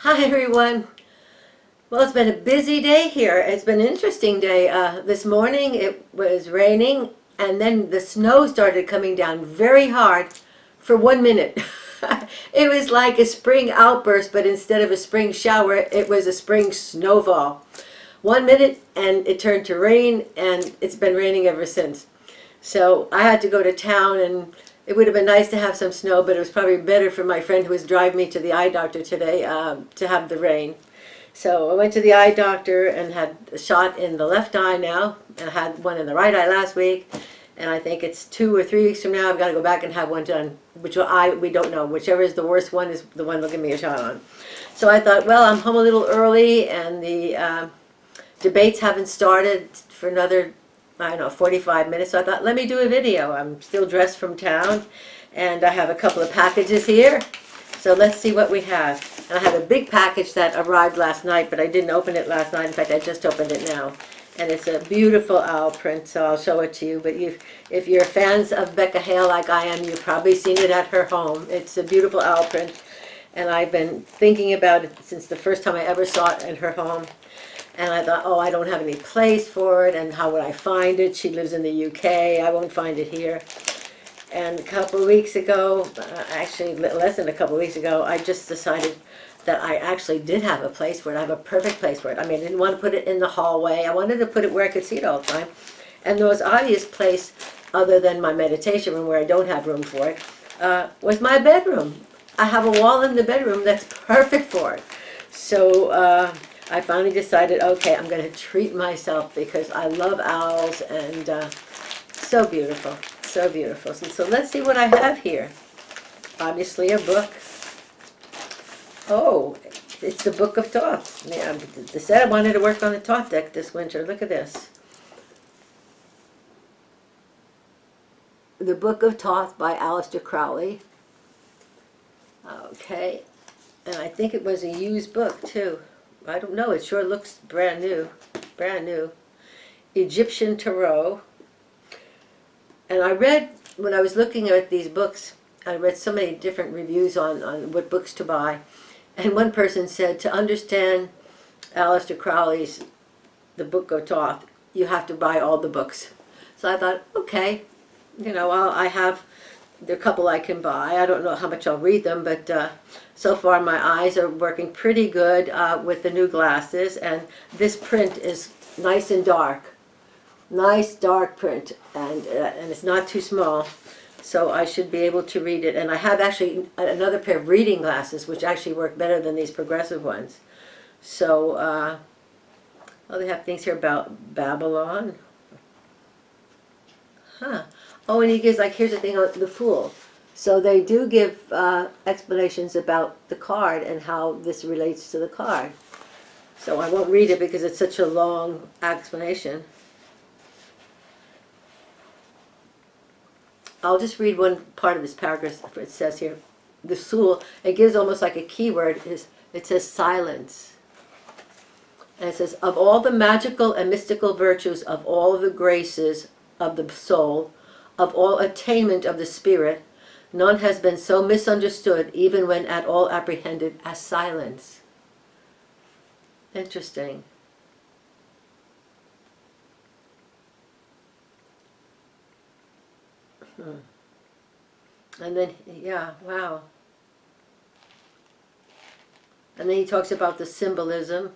Hi everyone. Well, it's been a busy day here. It's been an interesting day. This morning it was raining and then the snow started coming down very hard for 1 minute. It was like a spring outburst, but instead of a spring shower, it was a spring snowfall. 1 minute and it turned to rain, and it's been raining ever since. So I had to go to town, and it would have been nice to have some snow, but it was probably better for my friend who was driving me to the eye doctor today to have the rain. So I went to the eye doctor and had a shot in the left eye now. I had one in the right eye last week, and I think it's 2 or 3 weeks from now I've got to go back and have one done. Which we don't know. Whichever is the worst one is the one they'll give me a shot on. So I thought, well, I'm home a little early, and the debates haven't started for another, I don't know, 45 minutes. So I thought, let me do a video. I'm still dressed from town, and I have a couple of packages here. So let's see what we have. And I have a big package that arrived last night, but I didn't open it last night. In fact, I just opened it now. And it's a beautiful owl print, so I'll show it to you. But if you're fans of Becca Hale like I am, you've probably seen it at her home. It's a beautiful owl print, and I've been thinking about it since the first time I ever saw it in her home. And I thought, oh, I don't have any place for it, and how would I find it? She lives in the UK. I won't find it here. And a couple of weeks ago, actually less than a couple of weeks ago, I just decided that I actually did have a place for it. I have a perfect place for it. I mean, I didn't want to put it in the hallway. I wanted to put it where I could see it all the time. And the most obvious place, other than my meditation room where I don't have room for it, was my bedroom. I have a wall in the bedroom that's perfect for it. So I finally decided, okay, I'm going to treat myself because I love owls, and so beautiful, so beautiful. So let's see what I have here. Obviously a book. Oh, it's the Book of Thoth. Yeah, they said I wanted to work on the Thoth deck this winter. Look at this. The Book of Thoth by Aleister Crowley. Okay, and I think it was a used book too. I don't know, it sure looks brand new, brand new. Egyptian Tarot. And I read, when I was looking at these books, I read so many different reviews on what books to buy. And one person said, to understand Aleister Crowley's The Book of Thoth, you have to buy all the books. So I thought, okay, you know, I have, there are a couple I can buy. I don't know how much I'll read them, but so far my eyes are working pretty good with the new glasses. And this print is nice and dark. Nice dark print, and it's not too small. So I should be able to read it. And I have actually another pair of reading glasses, which actually work better than these progressive ones. So, well, they have things here about Babylon. Huh. Oh, and he gives, like, here's the thing on the Fool. So they do give explanations about the card and how this relates to the card. So I won't read it because it's such a long explanation. I'll just read one part of this paragraph. It says here, the Fool, it gives almost like a keyword. It says silence. And it says, of all the magical and mystical virtues, of all the graces of the soul, of all attainment of the spirit, none has been so misunderstood, even when at all apprehended, as silence. Interesting. And then, yeah, wow. And then he talks about the symbolism.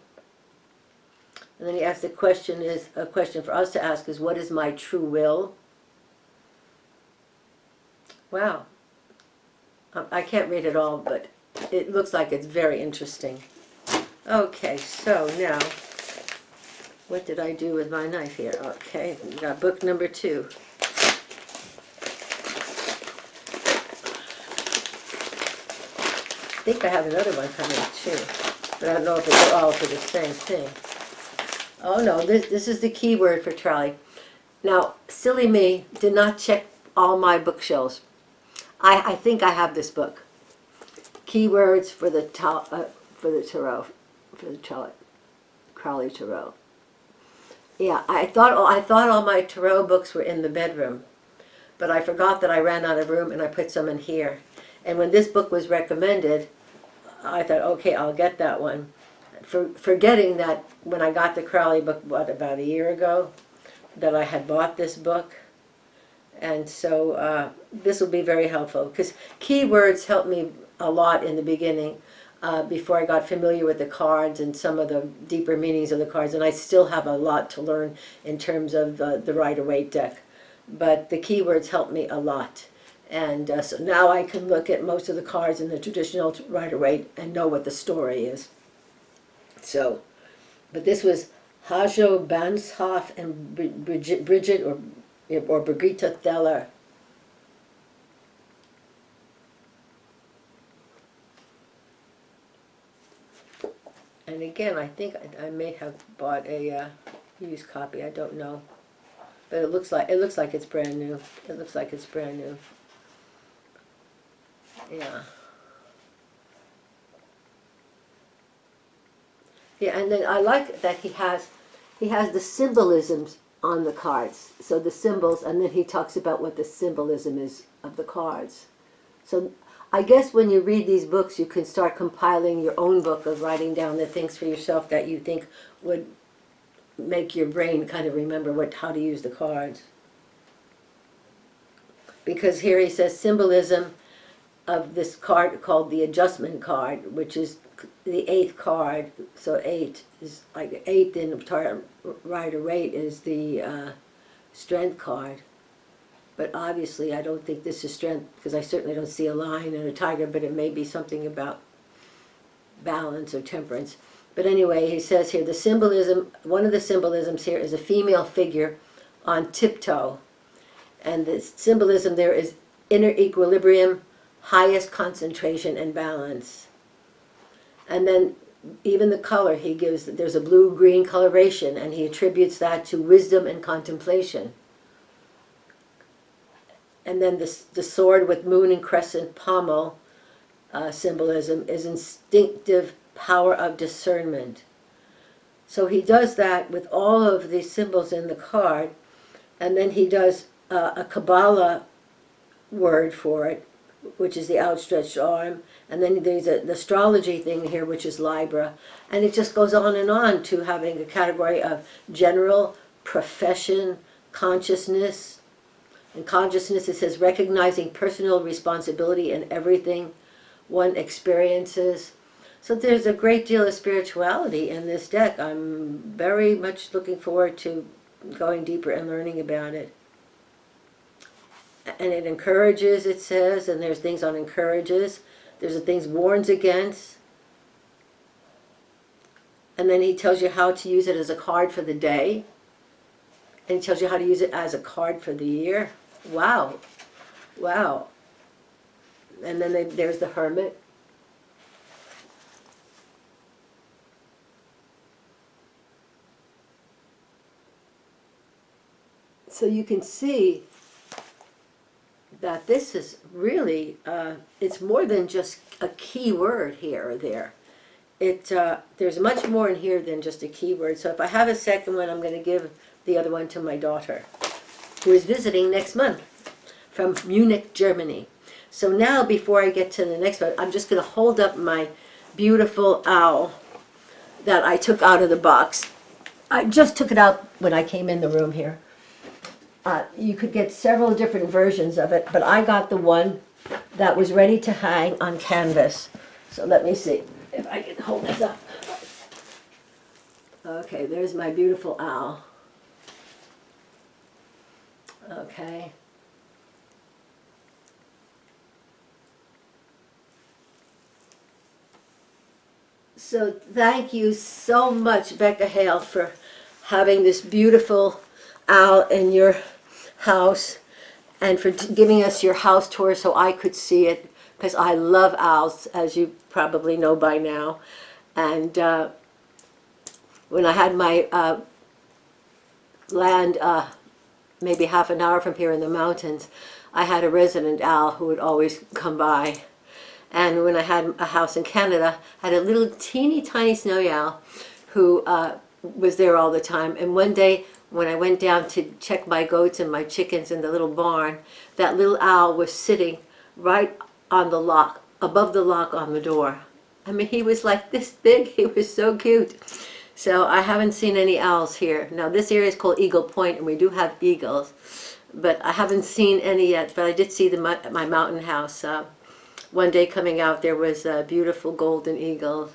And then he asks a question for us to ask is, what is my true will? Wow. I can't read it all, but it looks like it's very interesting. Okay, so now, what did I do with my knife here? Okay, we got book number 2. I think I have another one coming too, but I don't know if it's all for the same thing. Oh no, this is the keyword for Charlie. Now, silly me, did not check all my bookshelves. I think I have this book. Keywords for the tarot, Crowley Tarot. Yeah, I thought all my tarot books were in the bedroom, but I forgot that I ran out of room and I put some in here. And when this book was recommended, I thought, okay, I'll get that one. Forgetting that when I got the Crowley book, about a year ago, that I had bought this book. And so this will be very helpful, because keywords helped me a lot in the beginning, before I got familiar with the cards and some of the deeper meanings of the cards. And I still have a lot to learn in terms of the Rider-Waite deck. But the keywords helped me a lot. And so now I can look at most of the cards in the traditional Rider-Waite and know what the story is. So, but this was Hajo Banshoff and Bridget or Brigitte Theller. And again, I think I may have bought a used copy. I don't know, but it looks like it's brand new. It looks like it's brand new. Yeah. Yeah, and then I like that he has the symbolisms on the cards. So the symbols, and then he talks about what the symbolism is of the cards. So I guess when you read these books, you can start compiling your own book of writing down the things for yourself that you think would make your brain kind of remember how to use the cards. Because here he says symbolism of this card called the Adjustment card, which is the 8th card. So 8 is like 8th in Rider-Waite is the Strength card. But obviously I don't think this is Strength, because I certainly don't see a lion and a tiger, but it may be something about balance or temperance. But anyway, he says here the symbolism, one of the symbolisms here is a female figure on tiptoe. And the symbolism there is inner equilibrium, highest concentration and balance. And then even the color he gives, there's a blue-green coloration, and he attributes that to wisdom and contemplation. And then the sword with moon and crescent pommel symbolism is instinctive power of discernment. So he does that with all of the symbols in the card, and then he does a Kabbalah word for it, which is the outstretched arm, and then there's the astrology thing here, which is Libra, and it just goes on and on to having a category of general, profession, consciousness. In consciousness it says recognizing personal responsibility in everything one experiences. So there's a great deal of spirituality in this deck. I'm very much looking forward to going deeper and learning about it. And it encourages, it says, and there's things on encourages. There's the things warns against. And then he tells you how to use it as a card for the day. And he tells you how to use it as a card for the year. Wow. Wow. And then there's the Hermit. So you can see that this is really, it's more than just a key word here or there. There's much more in here than just a keyword. So if I have a second one, I'm going to give the other one to my daughter, who is visiting next month from Munich, Germany. So now, before I get to the next one, I'm just going to hold up my beautiful owl that I took out of the box. I just took it out when I came in the room here. You could get several different versions of it, but I got the one that was ready to hang on canvas. So let me see if I can hold this up. Okay, there's my beautiful owl. Okay. So thank you so much, Becca Hale, for having this beautiful owl in your house, and for giving us your house tour so I could see it, because I love owls, as you probably know by now. And when I had my land maybe half an hour from here in the mountains, I had a resident owl who would always come by. And when I had a house in Canada, I had a little teeny tiny snowy owl who was there all the time. And one day when I went down to check my goats and my chickens in the little barn, that little owl was sitting right on the lock, above the lock on the door. I mean, he was like this big. He was so cute. So I haven't seen any owls here. Now this area is called Eagle Point, and we do have eagles, but I haven't seen any yet. But I did see them at my mountain house. One day coming out, there was a beautiful golden eagle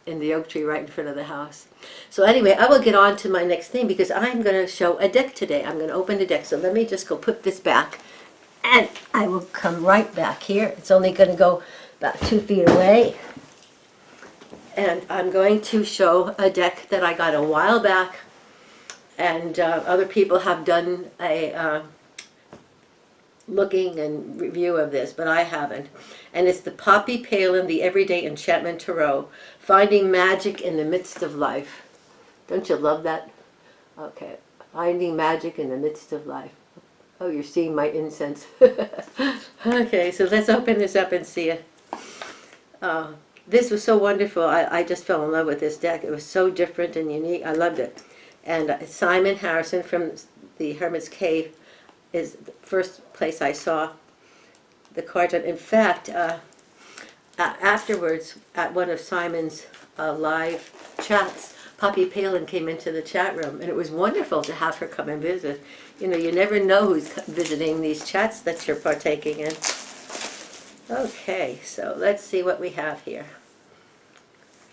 in the oak tree right in front of the house. So anyway, I will get on to my next thing because I'm going to show a deck today. I'm going to open the deck. So let me just go put this back, and I will come right back here. It's only going to go about 2 feet away. And I'm going to show a deck that I got a while back, and other people have done a looking and review of this, but I haven't. And it's the Poppy Palin, the Everyday Enchantment Tarot, Finding Magic in the Midst of Life. Don't you love that? Okay, Finding Magic in the Midst of Life. Oh, you're seeing my incense. Okay, so let's open this up and see it. This was so wonderful. I just fell in love with this deck. It was so different and unique. I loved it. And Simon Harrison from the Hermit's Cave is the first place I saw the cards. And in fact, afterwards, at one of Simon's live chats, Poppy Palin came into the chat room, and it was wonderful to have her come and visit. You know, you never know who's visiting these chats that you're partaking in. Okay, so let's see what we have here.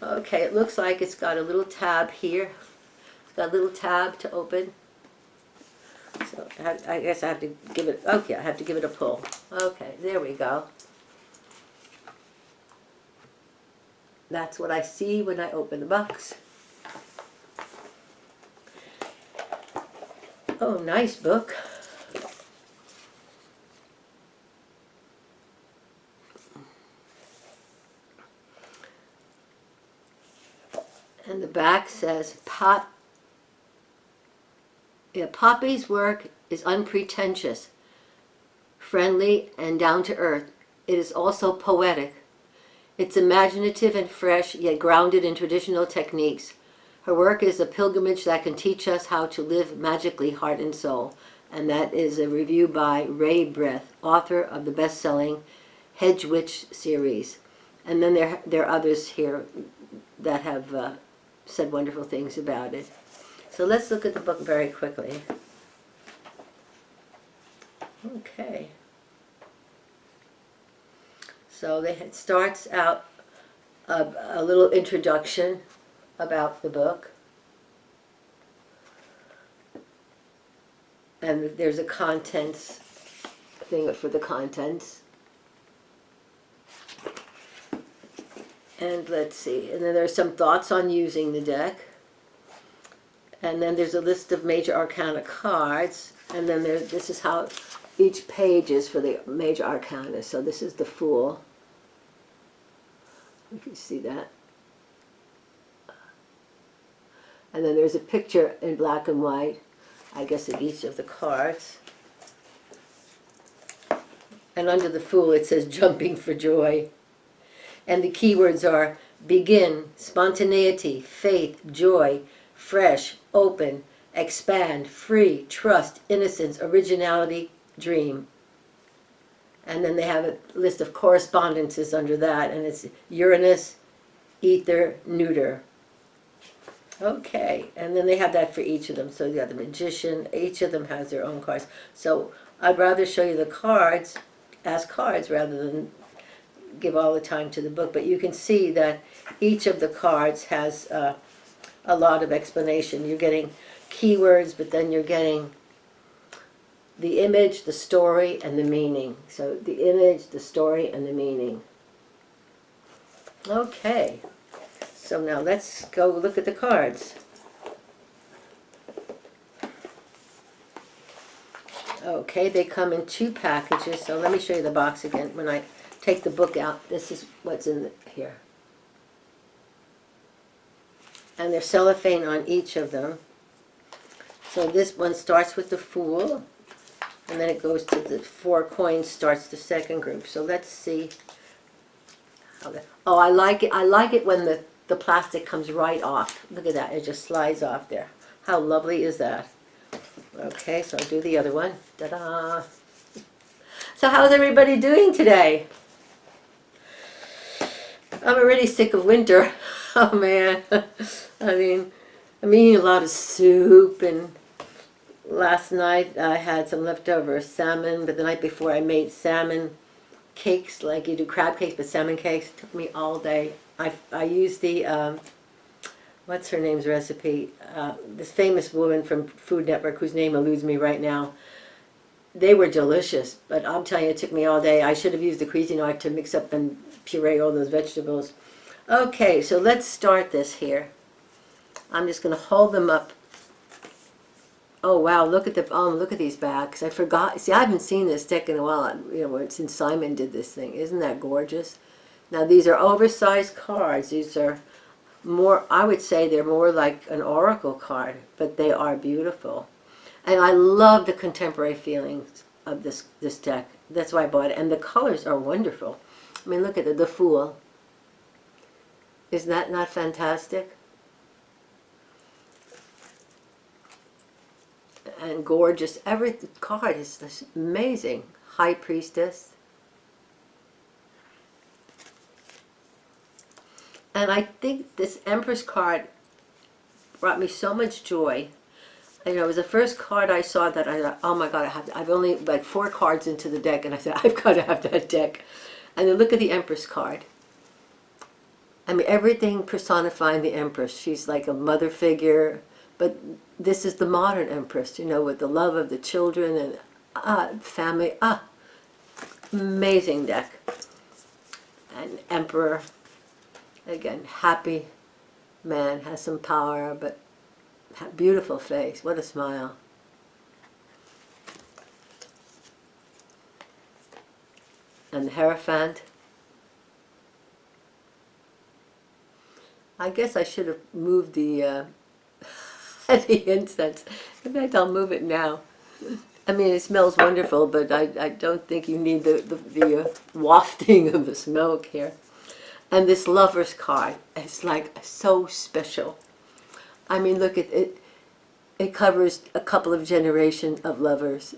Okay, it looks like it's got a little tab here. It's got a little tab to open. So I guess I have to give it, okay, I have to give it a pull. Okay, there we go. That's what I see when I open the box. Oh, nice book. And the back says, Poppy's work is unpretentious, friendly, and down to earth. It is also poetic. It's imaginative and fresh, yet grounded in traditional techniques. Her work is a pilgrimage that can teach us how to live magically, heart and soul. And that is a review by Ray Breath, author of the best-selling Hedge Witch series. And then there are others here that have said wonderful things about it. So let's look at the book very quickly. Okay. So it starts out a little introduction about the book. And there's a contents thing for the contents. And let's see, and then there's some thoughts on using the deck. And then there's a list of major arcana cards. And then this is how each page is for the major arcana. So this is the Fool. You can see that. And then there's a picture in black and white, I guess, of each of the cards. And under the Fool it says jumping for joy. And the keywords are begin, spontaneity, faith, joy, fresh, open, expand, free, trust, innocence, originality, dream. And then they have a list of correspondences under that, and it's Uranus, ether, neuter. Okay, and then they have that for each of them. So you got the Magician, each of them has their own cards. So I'd rather show you the cards as cards rather than give all the time to the book, but you can see that each of the cards has a lot of explanation. You're getting keywords, but then you're getting the image, the story, and the meaning. So the image, the story, and the meaning. Okay, so now let's go look at the cards. Okay, they come in 2 packages, so let me show you the box again. When I take the book out, this is what's in here. And there's cellophane on each of them. So this one starts with the Fool, and then it goes to the 4 coins, starts the second group. So let's see. Oh, I like it. I like it when the plastic comes right off. Look at that. It just slides off there. How lovely is that? Okay, so I'll do the other one. Ta-da! So how's everybody doing today? I'm already sick of winter. Oh man. I mean, I'm eating a lot of soup, and last night I had some leftover salmon, but the night before I made salmon cakes, like you do crab cakes, but salmon cakes. It took me all day. I used the, what's her name's recipe? This famous woman from Food Network, whose name eludes me right now. They were delicious, but I'm telling you, it took me all day. I should have used the Cuisinart to mix up and puree all those vegetables. Okay, so let's start this here. I'm just going to hold them up. Oh wow, look at look at these bags. I forgot. See, I haven't seen this deck in a while. You know, since Simon did this thing. Isn't that gorgeous? Now these are oversized cards. These are more, I would say they're more like an oracle card, but they are beautiful. And I love the contemporary feelings of this deck. That's why I bought it. And the colors are wonderful. I mean, look at the Fool. Isn't that not fantastic? And gorgeous. Every card is just amazing. High Priestess. And I think this Empress card brought me so much joy. You know, it was the first card I saw that I thought, oh my God, I've only like 4 cards into the deck, and I said, I've got to have that deck. And then look at the Empress card. I mean, everything personifying the Empress. She's like a mother figure, but this is the modern Empress, you know, with the love of the children and family. Amazing deck. And Emperor, again, happy man, has some power, but beautiful face. What a smile. And the Hierophant. I guess I should have moved the the incense. In fact, I'll move it now. I mean, it smells wonderful, but I don't think you need the wafting of the smoke here. And this Lover's card is like so special. I mean, look at it. It covers a couple of generations of lovers.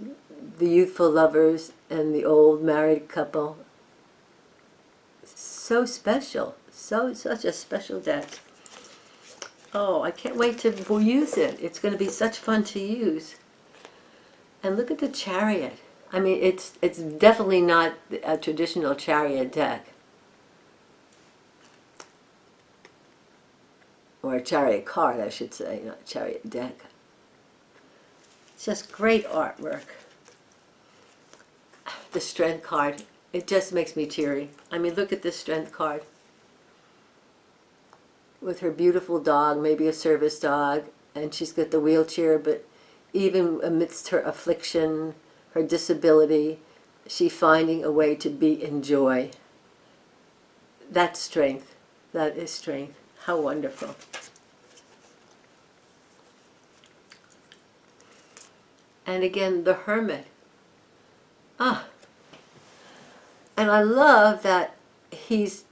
The youthful lovers and the old married couple. So special. Such a special deck. Oh, I can't wait to use it. It's going to be such fun to use. And look at the Chariot. I mean, it's definitely not a traditional Chariot deck. Or a Chariot card, I should say, not a Chariot deck. It's just great artwork. The Strength card, it just makes me teary. I mean, look at this Strength card. With her beautiful dog, maybe a service dog, and she's got the wheelchair, but even amidst her affliction, her disability, she's finding a way to be in joy. That's strength. That is strength. How wonderful. And again, the Hermit. And I love that he's,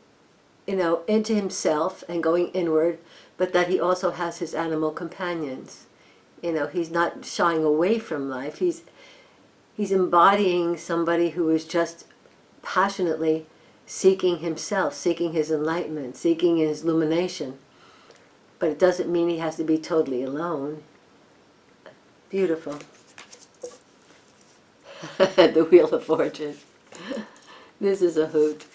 you know, into himself and going inward, but that he also has his animal companions. You know, he's not shying away from life. He's embodying somebody who is just passionately seeking himself, seeking his enlightenment, seeking his illumination. But it doesn't mean he has to be totally alone. Beautiful. The Wheel of Fortune. This is a hoot.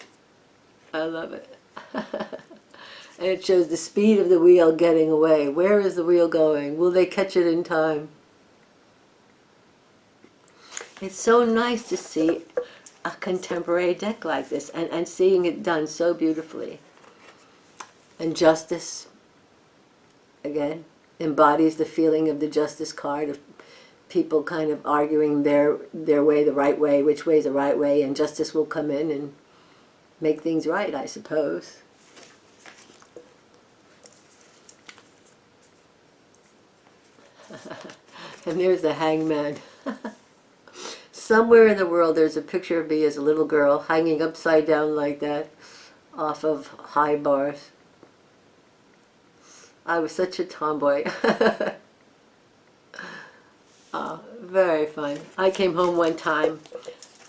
I love it. And it shows the speed of the wheel getting away. Where is the wheel going? Will they catch it in time? It's so nice to see a contemporary deck like this and seeing it done so beautifully. And Justice, again, embodies the feeling of the Justice card of people kind of arguing their way, the right way, which way is the right way, and Justice will come in and make things right, I suppose. And there's the Hangman. Somewhere in the world there's a picture of me as a little girl hanging upside down like that off of high bars. I was such a tomboy. Very fun. I came home one time.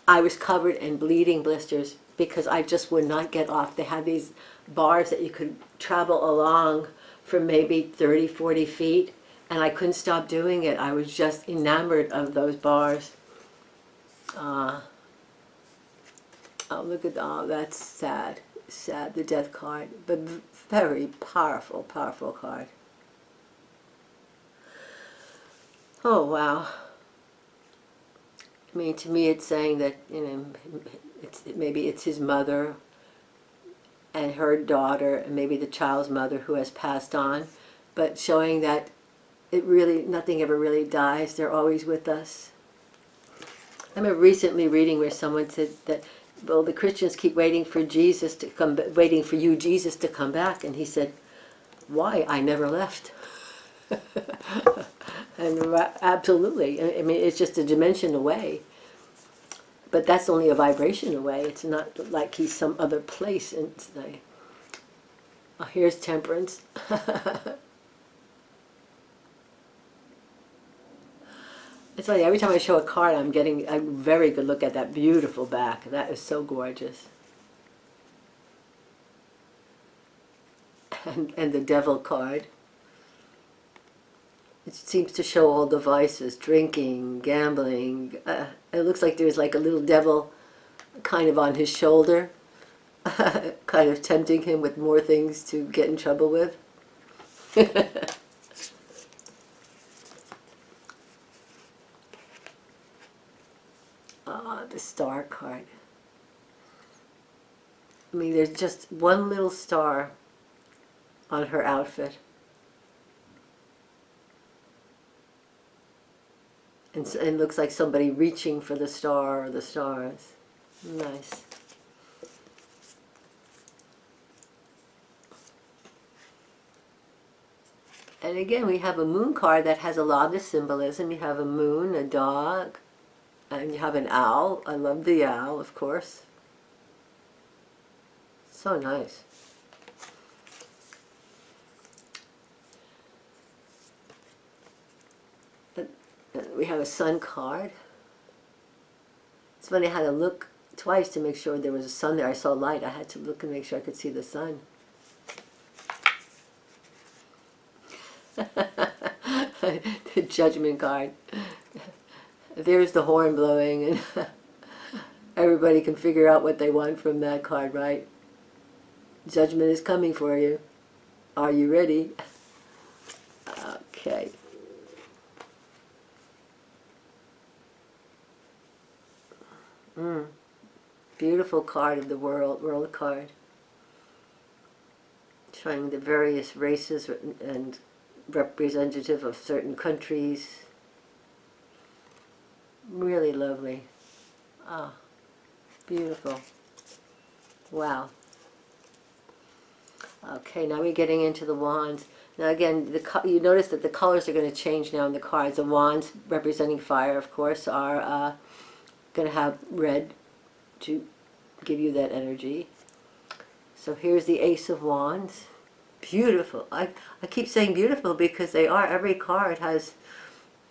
I was covered in bleeding blisters because I just would not get off. They had these bars that you could travel along for maybe 30, 40 feet, and I couldn't stop doing it. I was just enamored of those bars. Oh, look at, oh, that's sad. Sad, the death card, but very powerful, powerful card. Oh, wow. I mean, to me, it's saying that, you know, maybe it's his mother and her daughter, and maybe the child's mother who has passed on, but showing that it really, nothing ever really dies. They're always with us. I remember recently reading where someone said that, well, the Christians keep waiting for Jesus to come, waiting for you, Jesus, to come back, and he said, why? I never left. And absolutely, I mean, it's just a dimension away. But that's only a vibration away. It's not like he's some other place. And oh, here's Temperance. It's funny, every time I show a card, I'm getting a very good look at that beautiful back. That is so gorgeous. And the Devil card. It seems to show all the vices, drinking, gambling. It looks like there's like a little devil kind of on his shoulder, kind of tempting him with more things to get in trouble with. Ah, the Star card. I mean, there's just one little star on her outfit. And it looks like somebody reaching for the star or the stars. Nice. And again, we have a moon card that has a lot of symbolism. You have a moon, a dog, and you have an owl. I love the owl, of course. So nice. We have a sun card. It's funny, I had to look twice to make sure there was a sun there. I saw light. I had to look and make sure I could see the sun. The Judgment card. There's the horn blowing, and everybody can figure out what they want from that card, right? Judgment is coming for you. Are you ready? Okay. Beautiful card of the world card. Showing the various races and representative of certain countries. Really lovely. Ah, beautiful. Wow. Okay, now we're getting into the wands. Now again, you notice that the colors are going to change now in the cards. The wands, representing fire, of course, are going to have red to give you that energy. So here's the Ace of Wands. Beautiful. I keep saying beautiful because they are. Every card has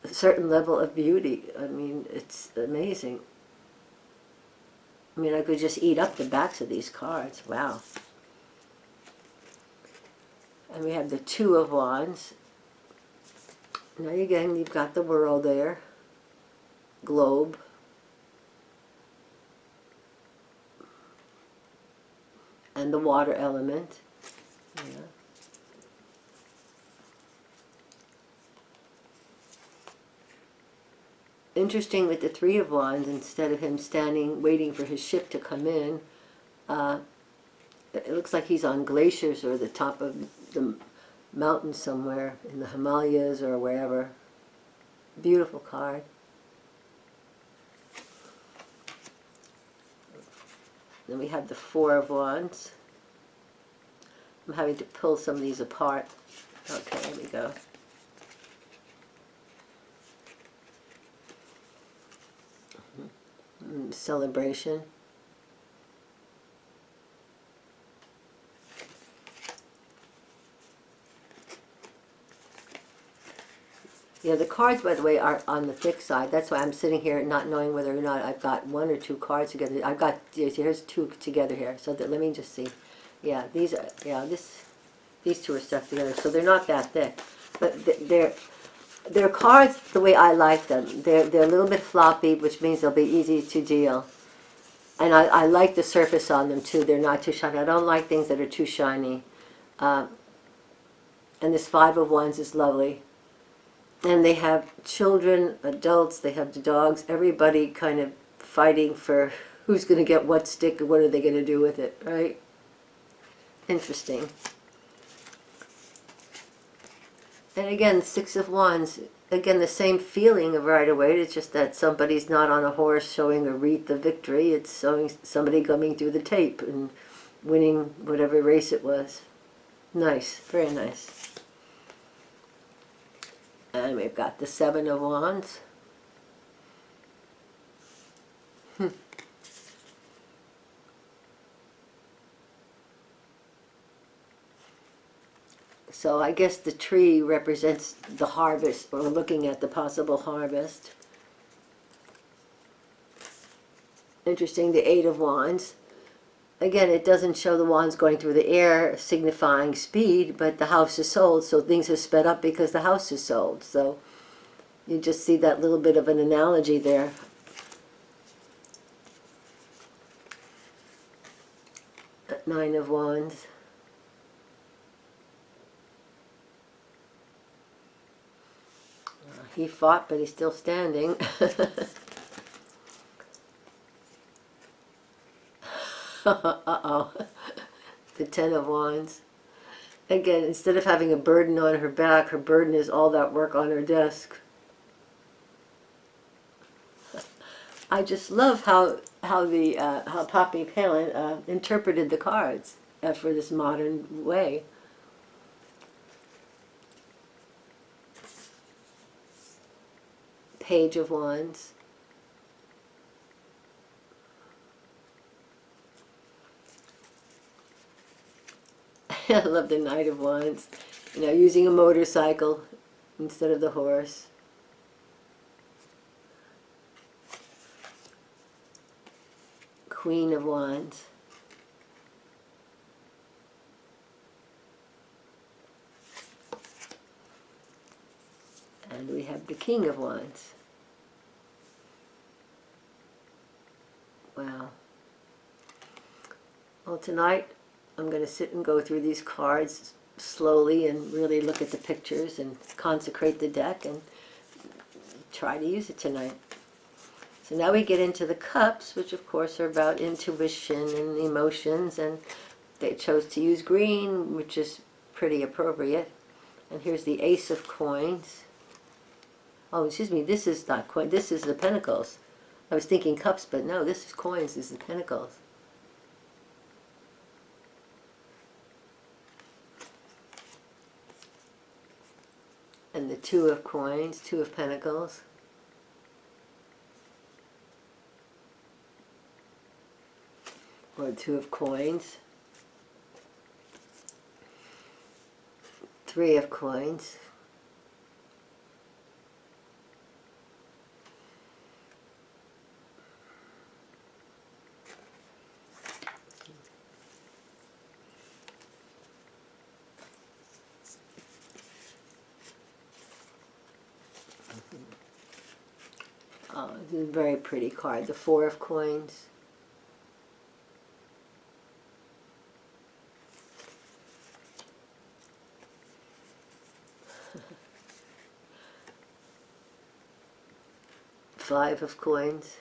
a certain level of beauty. I mean, it's amazing. I mean, I could just eat up the backs of these cards. Wow. And we have the Two of Wands. Now again, you've got the world there. Globe. And the water element. Yeah. Interesting with the Three of Wands, instead of him standing waiting for his ship to come in, it looks like he's on glaciers or the top of the mountain somewhere in the Himalayas or wherever. Beautiful card. Then we have the Four of Wands. I'm having to pull some of these apart. Okay, there we go. Celebration. Yeah, the cards, by the way, are on the thick side. That's why I'm sitting here not knowing whether or not I've got one or two cards together. I've got, here's two together here. So that, let me just see. Yeah, these are, yeah, these two are stuck together. So they're not that thick. But they're cards the way I like them. They're a little bit floppy, which means they'll be easy to deal. And I like the surface on them too. They're not too shiny. I don't like things that are too shiny. And this Five of Wands is lovely. And they have children, adults, they have the dogs, everybody kind of fighting for who's going to get what stick and what are they going to do with it, right? Interesting. And again, Six of Wands, again, the same feeling of Rider-Waite. It's just that somebody's not on a horse showing a wreath of victory. It's showing somebody coming through the tape and winning whatever race it was. Nice, very nice. And we've got the Seven of Wands. So I guess the tree represents the harvest, or looking at the possible harvest. Interesting, the Eight of Wands. Again, it doesn't show the wands going through the air signifying speed, but the house is sold, so things are sped up because the house is sold. So you just see that little bit of an analogy there. Nine of Wands. He fought, but he's still standing. Uh-oh. The Ten of Wands. Again, instead of having a burden on her back, her burden is all that work on her desk. I just love how Poppy Palin interpreted the cards for this modern way. Page of Wands. I love the Knight of Wands. You know, using a motorcycle instead of the horse. Queen of Wands. And we have the King of Wands. Wow. Well, tonight I'm going to sit and go through these cards slowly and really look at the pictures and consecrate the deck and try to use it tonight. So now we get into the cups, which of course are about intuition and emotions, and they chose to use green, which is pretty appropriate. And here's the Ace of Coins. Oh, excuse me, this is not coin, this is the Pentacles. I was thinking cups, but no, this is coins, this is the Pentacles. And the Two of Coins, Two of Pentacles. Or Two of Coins. Three of Coins. Oh, this is a very pretty card. The Four of Coins. Five of Coins.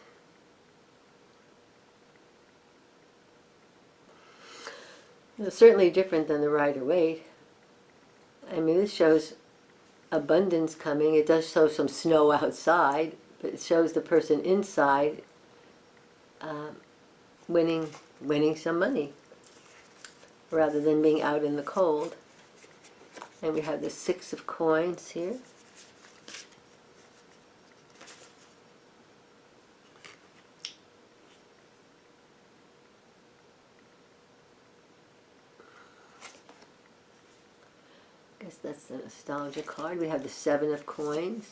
It's certainly different than the Rider-Waite. I mean, this shows abundance coming. It does show some snow outside, but it shows the person inside winning some money rather than being out in the cold. And we have the Six of Coins here. that's the nostalgia card. We have the 7 of coins.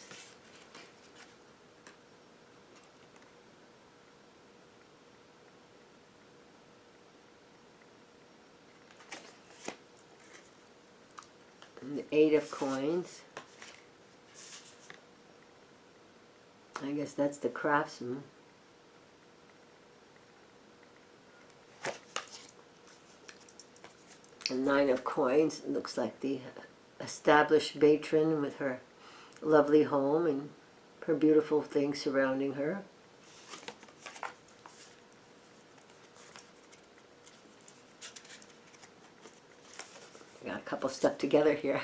And the 8 of coins. I guess that's the craftsman. And 9 of coins. It looks like the established matron with her lovely home and her beautiful things surrounding her. Got a couple stuck together here.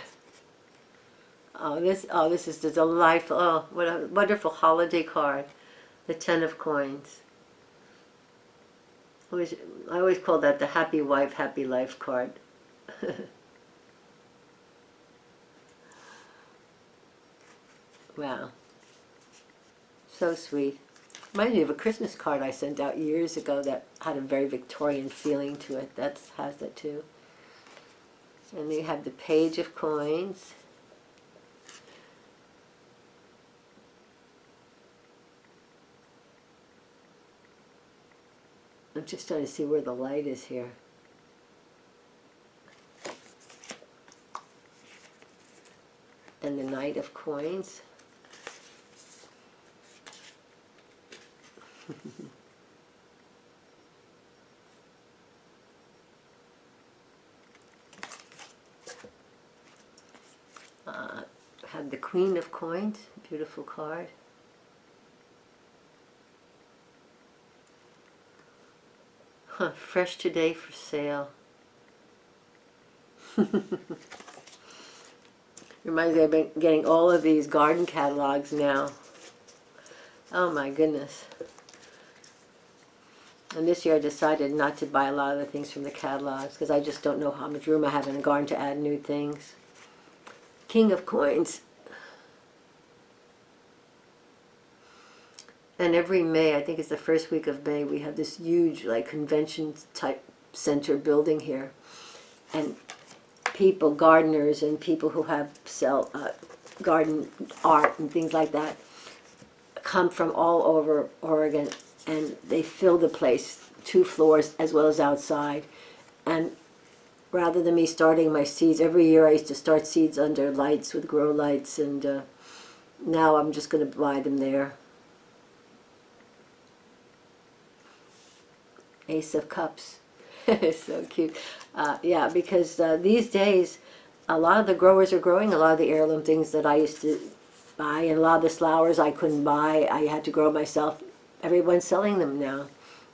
This is the delightful, oh, what a wonderful holiday card. The 10 of coins. I always call that the happy wife, happy life card. Wow. So sweet. Reminds me of a Christmas card I sent out years ago that had a very Victorian feeling to it. That has that too. And you have the page of coins. I'm just trying to see where the light is here. And the Knight of Coins. Have the Queen of Coins, beautiful card. Huh, fresh today for sale. Reminds me, I've been getting all of these garden catalogs now. Oh my goodness. And this year I decided not to buy a lot of the things from the catalogs because I just don't know how much room I have in the garden to add new things. King of Coins. And every May, I think it's the first week of May, we have this huge like convention type center building here. And people, gardeners and people who sell garden art and things like that come from all over Oregon, and they fill the place, 2 floors as well as outside. And rather than me starting my seeds, every year I used to start seeds under lights with grow lights, and now I'm just going to buy them there. Ace of Cups. So cute. Yeah, because these days a lot of the growers are growing a lot of the heirloom things that I used to buy, and a lot of the flowers I couldn't buy, I had to grow myself. Everyone's selling them now.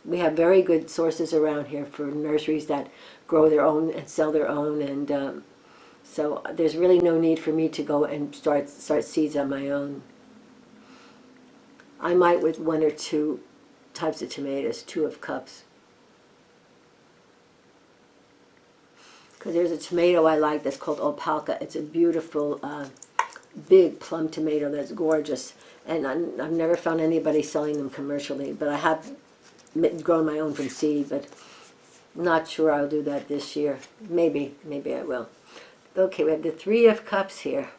We have very good sources around here for nurseries that grow their own and sell their own, and so there's really no need for me to go and start seeds on my own. I might with 1 or 2 types of tomatoes, 2 of Cups. Because there's a tomato I like that's called Opalka. It's a beautiful, big plum tomato that's gorgeous. And I've never found anybody selling them commercially, but I have grown my own from seed, but not sure I'll do that this year. Maybe I will. Okay, we have the 3 of Cups here.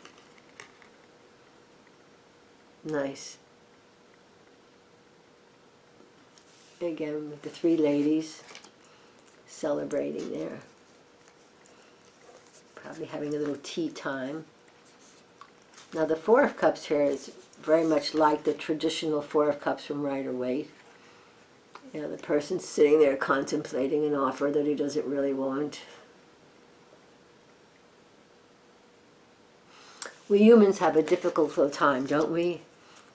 Nice. Again, with the 3 ladies celebrating there. Probably having a little tea time. Now the 4 of Cups here is very much like the traditional 4 of Cups from Rider-Waite. You know, the person's sitting there contemplating an offer that he doesn't really want. We humans have a difficult time, don't we?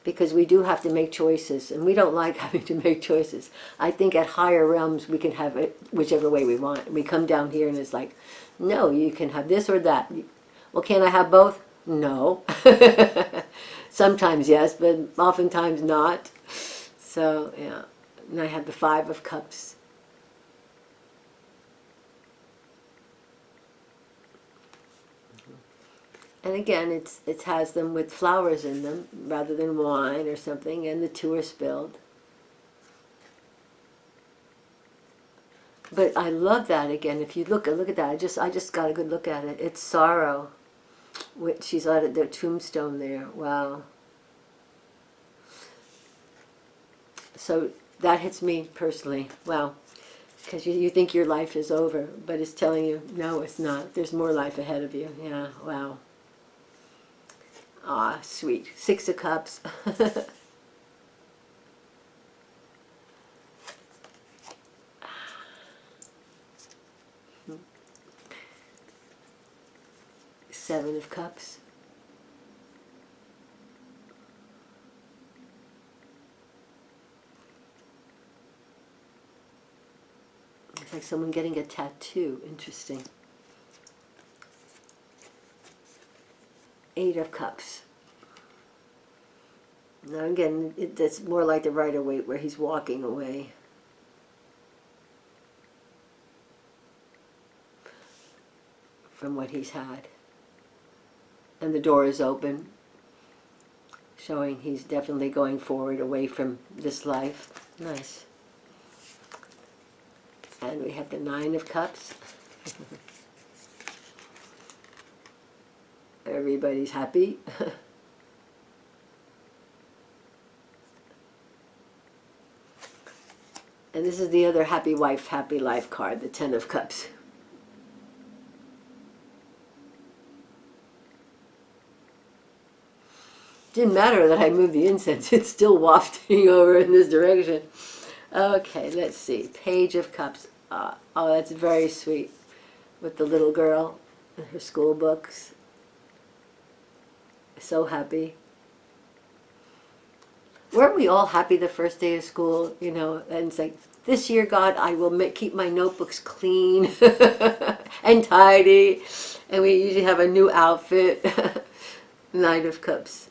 Because we do have to make choices, and we don't like having to make choices. I think at higher realms we can have it whichever way we want. We come down here and it's like, no, you can have this or that. Well, can I have both? No. Sometimes yes, but oftentimes not. So, yeah. And I have the 5 of Cups. And again, it has them with flowers in them rather than wine or something, and the 2 are spilled. But I love that again. If you look at that, I just got a good look at it. It's sorrow. She's at their tombstone there. Wow. So that hits me personally. Wow. Because you think your life is over, but it's telling you, no, it's not. There's more life ahead of you. Yeah, wow. Ah, sweet. 6 of Cups. 7 of Cups. It's like someone getting a tattoo. Interesting. 8 of Cups. Now again, that's more like the Rider-Waite where he's walking away. From what he's had. And the door is open, showing he's definitely going forward away from this life. Nice. And we have the 9 of Cups. Everybody's happy. And this is the other happy wife, happy life card, the 10 of Cups. Didn't matter that I moved the incense, it's still wafting over in this direction. Okay, let's see. Page of Cups. Oh, that's very sweet. With the little girl and her school books. So happy. Weren't we all happy the first day of school? You know, and it's like, this year, God, I will keep my notebooks clean and tidy. And we usually have a new outfit. 9 of Cups.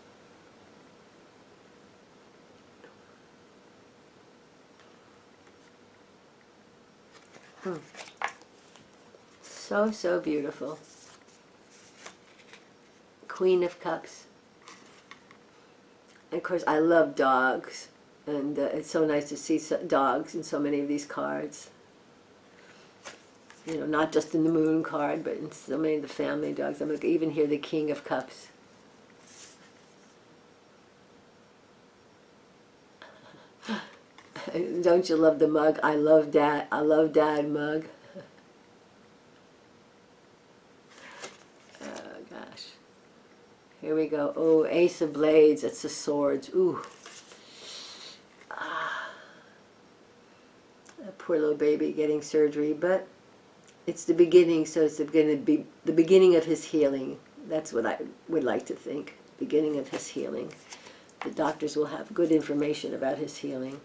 So, so beautiful. Queen of Cups. And of course, I love dogs. And it's so nice to see dogs in so many of these cards. You know, not just in the Moon card, but in so many of the family dogs. I'm going to even hear the King of Cups. Don't you love the mug? I love Dad. I love Dad mug. Oh gosh. Here we go. Oh, Ace of Blades. It's the swords. Ooh. Ah. A poor little baby getting surgery, but it's the beginning, so it's going to be the beginning of his healing. That's what I would like to think. Beginning of his healing. The doctors will have good information about his healing.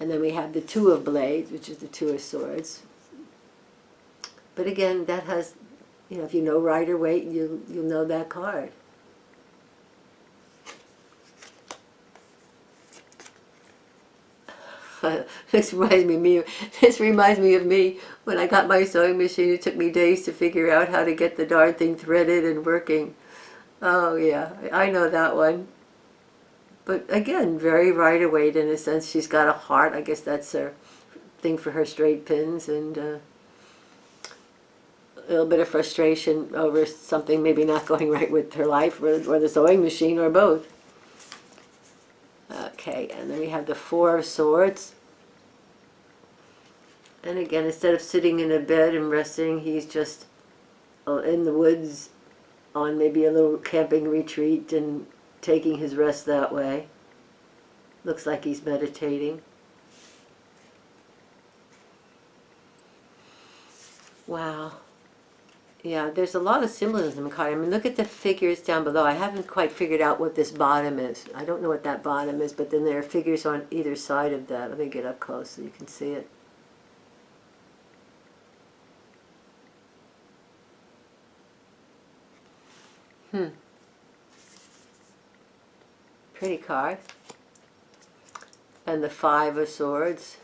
And then we have the 2 of Blades, which is the 2 of Swords. But again, that has, you know, if you know Rider-Waite, you'll know that card. This reminds me of me when I got my sewing machine. It took me days to figure out how to get the darn thing threaded and working. Oh yeah, I know that one. But again, very Rider-Waite in a sense. She's got a heart. I guess that's her thing for her straight pins, and a little bit of frustration over something maybe not going right with her life, or the sewing machine, or both. Okay, and then we have the 4 of Swords. And again, instead of sitting in a bed and resting, he's just in the woods on maybe a little camping retreat and taking his rest that way. Looks like he's meditating. Wow. Yeah, there's a lot of symbolism, Kai. I mean, look at the figures down below. I haven't quite figured out what this bottom is. I don't know what that bottom is, but then there are figures on either side of that. Let me get up close so you can see it. Pretty card. And the 5 of Swords.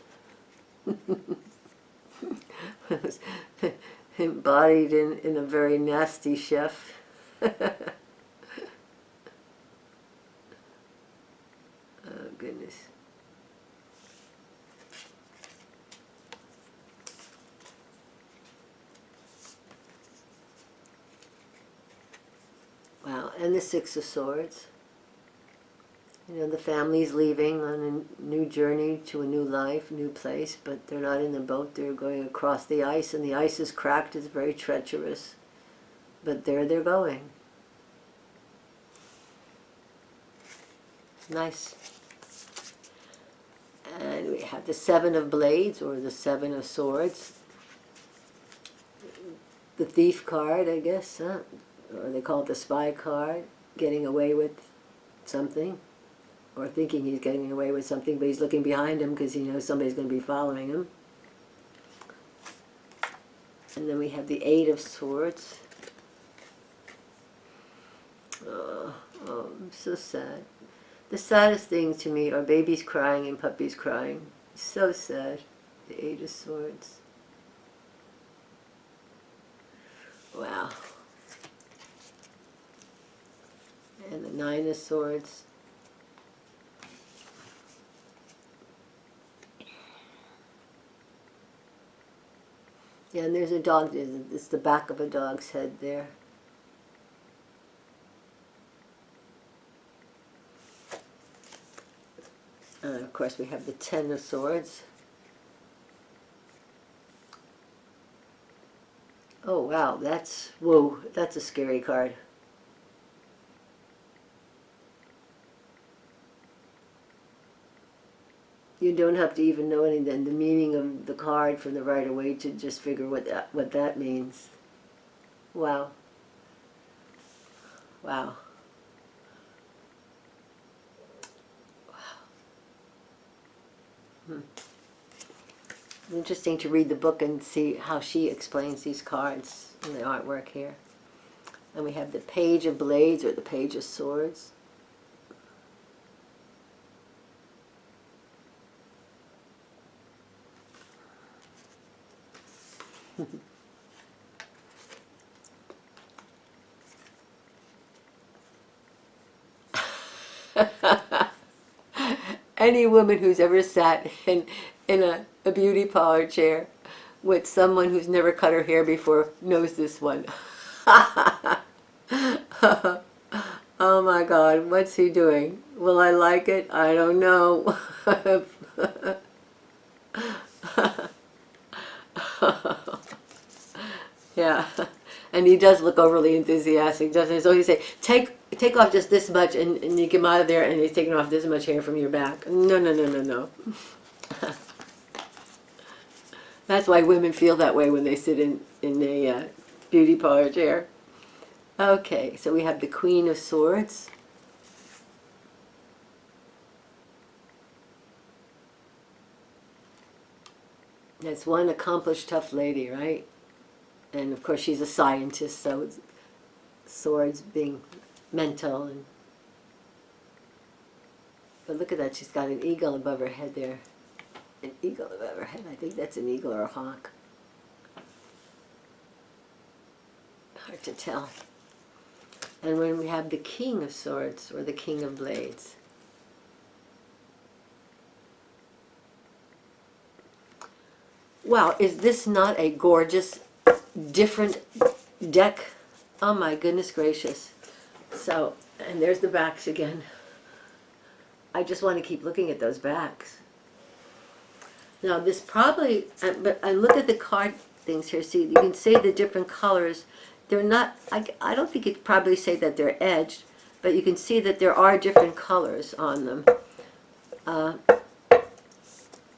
Embodied in a very nasty chef. Oh goodness. And the Six of Swords. You know, the family's leaving on a new journey to a new life, new place, but they're not in the boat. They're going across the ice, and the ice is cracked. It's very treacherous. But there they're going. Nice. And we have the Seven of Blades, or the Seven of Swords. The Thief card, I guess, huh? Or they call it the Spy card. Getting away with something. Or thinking he's getting away with something, but he's looking behind him because he knows somebody's going to be following him. And then we have the Eight of Swords. Oh, I'm so sad. The saddest thing to me are babies crying and puppies crying. So sad. The Eight of Swords. Wow. And the Nine of Swords. Yeah, and there's a dog. It's the back of a dog's head there. And of course we have the Ten of Swords. Oh wow, whoa, that's a scary card. You don't have to even know the meaning of the card from the Rider-Waite to just figure what that means. Wow. Wow. It's interesting to read the book and see how she explains these cards in the artwork here. And we have the Page of Blades, or the Page of Swords. Any woman who's ever sat in a beauty parlor chair with someone who's never cut her hair before knows this one. Oh my God, what's he doing? Will I like it? I don't know. Yeah, and he does look overly enthusiastic, doesn't he? So he say, take off just this much, and you get out of there, and he's taking off this much hair from your back. No, no, no, no, no. That's why women feel that way when they sit in a beauty parlor chair. Okay, so we have the Queen of Swords. That's one accomplished, tough lady, right? And of course she's a scientist, so swords being mental. But look at that, she's got an eagle above her head there. An eagle above her head. I think that's an eagle or a hawk. Hard to tell. And when we have the King of Swords, or the King of Blades. Wow, is this not a gorgeous, different deck? Oh my goodness gracious. So, and there's the backs again. I just want to keep looking at those backs. Now this probably, but I look at the card things here, see, you can see the different colors. They're not, I don't think you could probably say that they're edged, but you can see that there are different colors on them.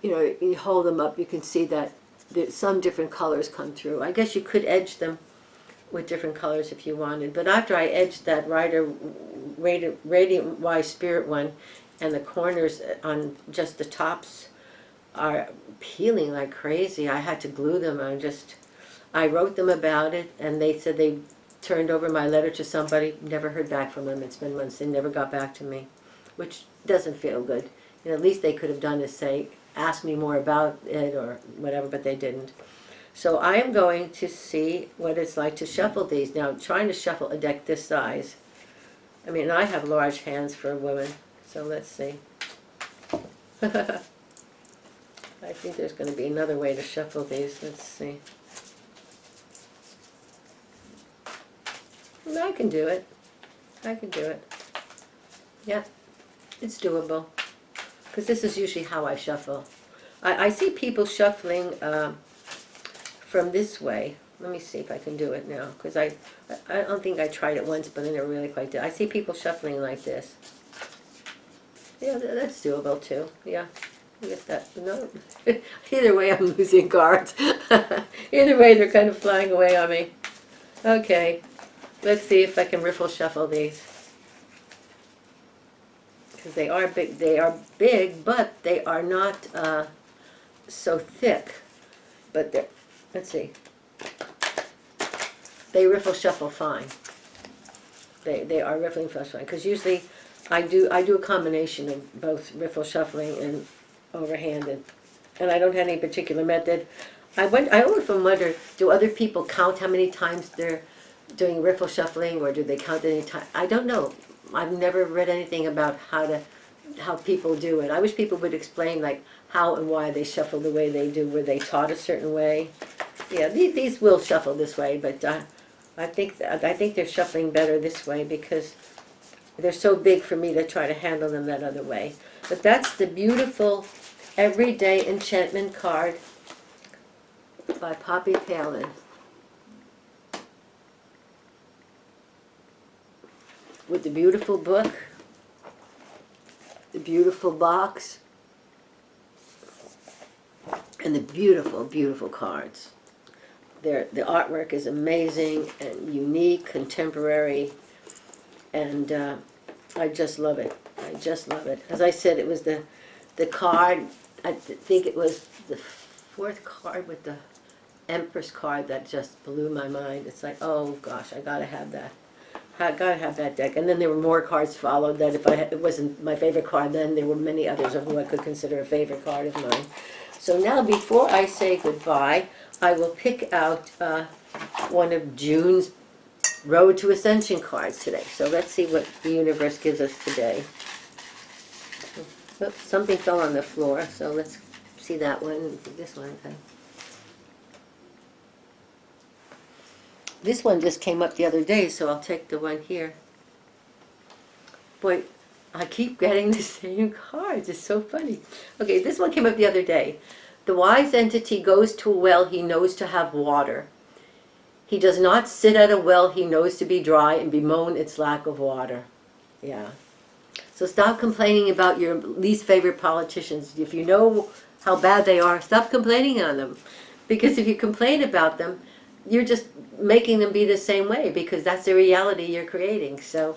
You know, you hold them up, you can see that some different colors come through. I guess you could edge them with different colors if you wanted, but after I edged that Radiant Wise Spirit one, and the corners on just the tops are peeling like crazy, I had to glue them. I wrote them about it, and they said they turned over my letter to somebody, never heard back from them. It's been months, they never got back to me, which doesn't feel good. You know, at least they could have done is say, ask me more about it or whatever, but they didn't. So I am going to see what it's like to shuffle these. Now, trying to shuffle a deck this size, I mean, I have large hands for a woman, so let's see. I think there's going to be another way to shuffle these. Let's see. I can do it. I can do it. Yeah, it's doable. Because this is usually how I shuffle. I see people shuffling from this way. Let me see if I can do it now. Because I don't think I tried it once, but I never really quite did. I see people shuffling like this. Yeah, that's doable too. Yeah. I guess that, no. Either way, I'm losing cards. Either way, they're kind of flying away on me. Okay. Let's see if I can riffle shuffle these. Because they are big, but they are not so thick. But they're, let's see. They riffle shuffle fine. They are riffling shuffle fine. Because usually I do a combination of both riffle shuffling and overhanded. And I don't have any particular method. I often wonder, do other people count how many times they're doing riffle shuffling, or do they count any time? I don't know. I've never read anything about how people do it. I wish people would explain like how and why they shuffle the way they do. Were they taught a certain way? Yeah, these will shuffle this way, but I think they're shuffling better this way because they're so big for me to try to handle them that other way. But that's the beautiful Everyday Enchantment card by Poppy Palin. With the beautiful book, the beautiful box, and the beautiful, beautiful cards. The artwork is amazing and unique, contemporary, and I just love it. I just love it. As I said, it was the card, I think it was the fourth card with the Empress card that just blew my mind. It's like, oh gosh, I gotta have that. I gotta have that deck. And then there were more cards followed that if it wasn't my favorite card, then there were many others of who I could consider a favorite card of mine. So now before I say goodbye, I will pick out one of June's Road to Ascension cards today. So let's see what the universe gives us today. Oops, something fell on the floor, so let's see that one. This one, okay. This one just came up the other day, so I'll take the one here. Boy, I keep getting the same cards. It's so funny. Okay, this one came up the other day. The wise entity goes to a well he knows to have water. He does not sit at a well he knows to be dry and bemoan its lack of water. Yeah. So stop complaining about your least favorite politicians. If you know how bad they are, stop complaining on them. Because if you complain about them, you're just making them be the same way, because that's the reality you're creating. So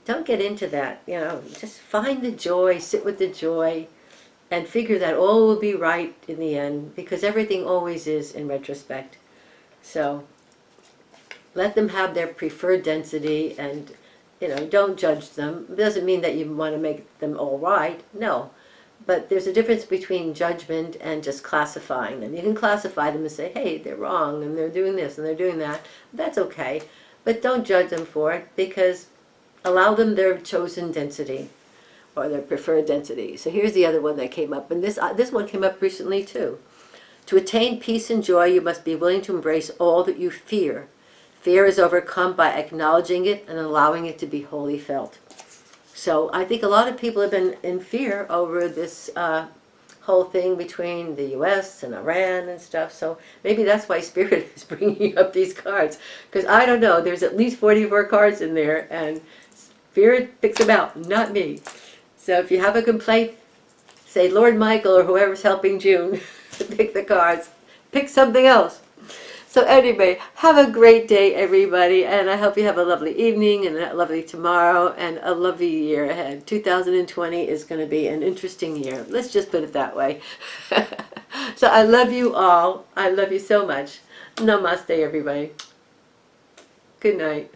don't get into that. You know, just find the joy, sit with the joy, and figure that all will be right in the end, because everything always is in retrospect. So let them have their preferred density, and don't judge them. It doesn't mean that you want to make them all right. No. But there's a difference between judgment and just classifying them. You can classify them and say, hey, they're wrong, and they're doing this, and they're doing that. That's okay. But don't judge them for it, because allow them their chosen density, or their preferred density. So here's the other one that came up. And this one came up recently, too. To attain peace and joy, you must be willing to embrace all that you fear. Fear is overcome by acknowledging it and allowing it to be wholly felt. So I think a lot of people have been in fear over this whole thing between the U.S. and Iran and stuff. So maybe that's why Spirit is bringing up these cards. Because I don't know, there's at least 44 cards in there, and Spirit picks them out, not me. So if you have a complaint, say Lord Michael or whoever's helping June pick the cards. Pick something else. So anyway, have a great day, everybody, and I hope you have a lovely evening and a lovely tomorrow and a lovely year ahead. 2020 is going to be an interesting year. Let's just put it that way. So I love you all. I love you so much. Namaste, everybody. Good night.